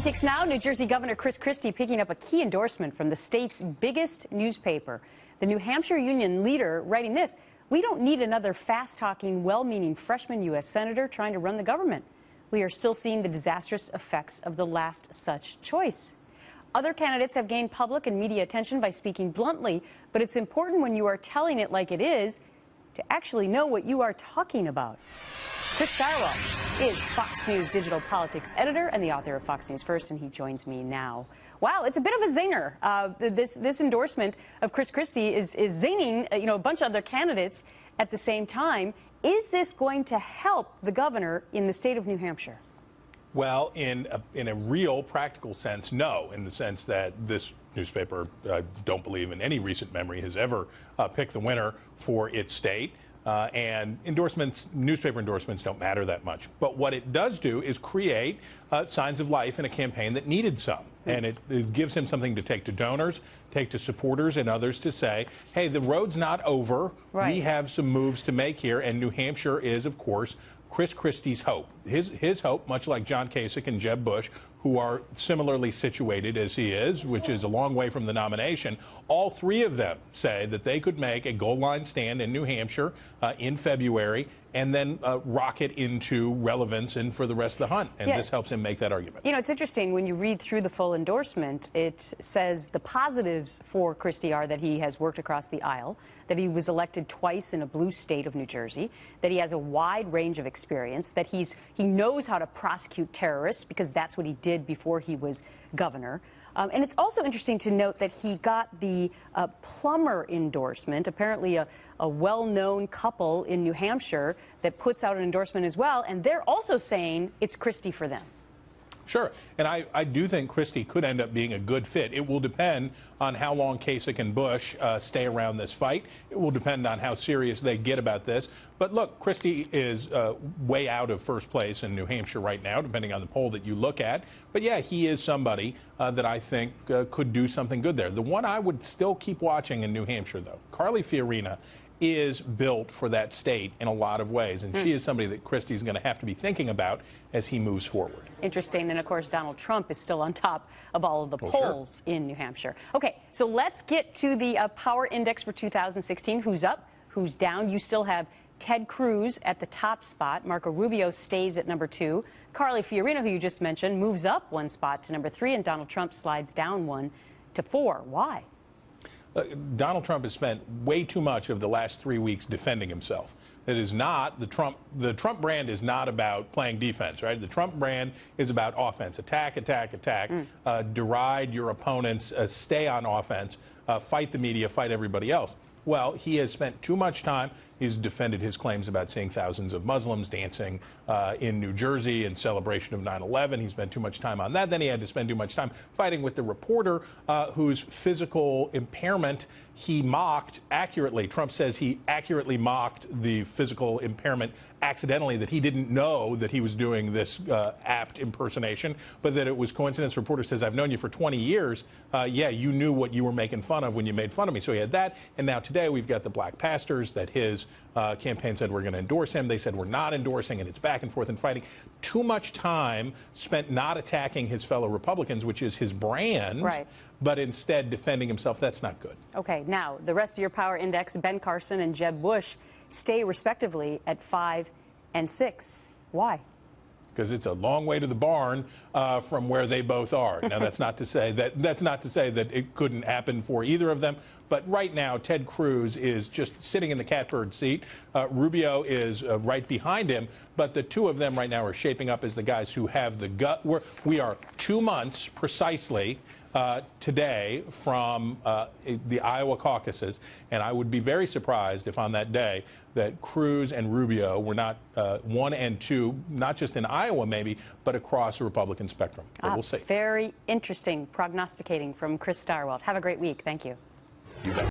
Politics now. New Jersey Governor Chris Christie picking up a key endorsement from the state's biggest newspaper. The New Hampshire Union leader writing this: "We don't need another fast-talking, well-meaning freshman U.S. senator trying to run the government. We are still seeing the disastrous effects of the last such choice." Other candidates have gained public and media attention by speaking bluntly, but it's important when you are telling it like it is to actually know what you are talking about. Chris Stirewalt is Fox News digital politics editor and the author of Fox News First, and he joins me now. Wow, it's a bit of a zinger. This endorsement of Chris Christie is zinging, a bunch of other candidates at the same time. Is this going to help the governor in the state of New Hampshire? Well, in a real practical sense, no, in the sense that this newspaper, don't believe in any recent memory, has ever picked the winner for its state. And newspaper endorsements don't matter that much. But what it does do is create signs of life in a campaign that needed some. And it gives him something to take to donors, take to supporters and others to say, hey, the road's not over. Right. We have some moves to make here. And New Hampshire is, of course, Chris Christie's hope. His hope, much like John Kasich and Jeb Bush, who are similarly situated as he is, which is a long way from the nomination. All three of them say that they could make a goal line stand in New Hampshire in February and then rocket into relevance and for the rest of the hunt. And this helps him make that argument. It's interesting when you read through the full endorsement, it says the positives for Christie are that he has worked across the aisle, that he was elected twice in a blue state of New Jersey, that he has a wide range of experience, that he knows how to prosecute terrorists because that's what he did before he was governor. And it's also interesting to note that he got the plumber endorsement, apparently a well-known couple in New Hampshire that puts out an endorsement as well, and they're also saying it's Christie for them. Sure, and I do think Christie could end up being a good fit. It will depend on how long Kasich and Bush stay around this fight. It will depend on how serious they get about this. But look, Christie is way out of first place in New Hampshire right now, depending on the poll that you look at. But yeah, he is somebody that I think could do something good there. The one I would still keep watching in New Hampshire, though, Carly Fiorina, is built for that state in a lot of ways, and she is somebody that Christie's going to have to be thinking about as he moves forward. Interesting, and of course Donald Trump is still on top of all of the polls in New Hampshire. Okay, so let's get to the power index for 2016. Who's up, who's down? You still have Ted Cruz at the top spot. Marco Rubio stays at number 2. Carly Fiorina, who you just mentioned, moves up 1 spot to number 3, and Donald Trump slides down 1 to 4. Why? Donald Trump has spent way too much of the last 3 weeks defending himself. It is not the Trump brand is not about playing defense, right? The Trump brand is about offense. Attack, attack, attack. Deride your opponents. Stay on offense. Fight the media. Fight everybody else. Well, he has spent too much time. He's defended his claims about seeing thousands of Muslims dancing in New Jersey in celebration of 9/11. He spent too much time on that. Then he had to spend too much time fighting with the reporter whose physical impairment he mocked accurately. Trump says he accurately mocked the physical impairment accidentally, that he didn't know that he was doing this apt impersonation, but that it was coincidence. Reporter says, I've known you for 20 years. Yeah, you knew what you were making fun of when you made fun of me. So he had that. And now today we've got the black pastors that his campaign said we're going to endorse him. They said we're not endorsing, and it's back and forth and fighting. Too much time spent not attacking his fellow Republicans, which is his brand, but instead defending himself. That's not good. Okay, now the rest of your power index, Ben Carlson and Jeb Bush, stay respectively at 5 and 6. Why? Because it's a long way to the barn from where they both are. Now, that's not to say that it couldn't happen for either of them. But right now, Ted Cruz is just sitting in the catbird seat. Rubio is right behind him. But the two of them right now are shaping up as the guys who have the gut. We are 2 months precisely today from the Iowa caucuses, and I would be very surprised if on that day that Cruz and Rubio were not 1 and 2, not just in Iowa maybe, but across the Republican spectrum. But we'll see. Very interesting prognosticating from Chris Stirewalt. Have a great week. Thank you. You bet.